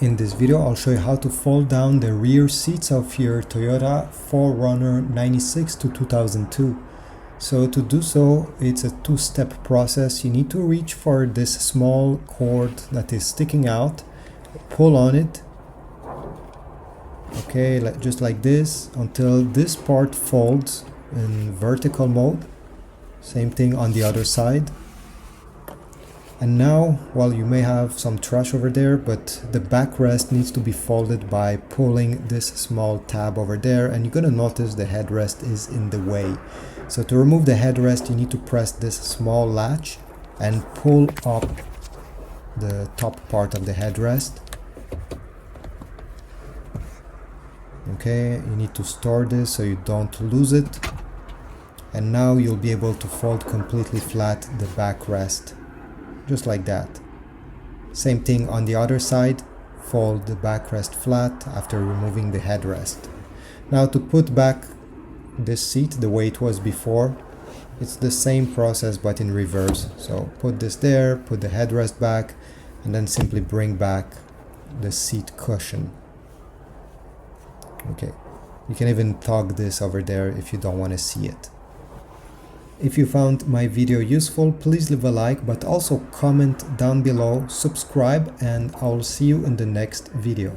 In this video, I'll show you how to fold down the rear seats of your Toyota 4Runner 96 to 2002. So to do so, it's a two-step process. You need to reach for this small cord that is sticking out, pull on it, okay, just like this, until this part folds in vertical mode. Same thing on the other side. And now, well, you may have some trash over there, but the backrest needs to be folded by pulling this small tab over there, and you're gonna notice the headrest is in the way. So to remove the headrest, you need to press this small latch and pull up the top part of the headrest. Okay, you need to store this so you don't lose it. And now you'll be able to fold completely flat the backrest. Just like that. Same thing on the other side, fold the backrest flat after removing the headrest. Now to put back this seat the way it was before, it's the same process but in reverse. So put this there, put the headrest back, and then simply bring back the seat cushion. Okay, you can even tug this over there if you don't want to see it. If you found my video useful, please leave a like, but also comment down below, subscribe, and I'll see you in the next video.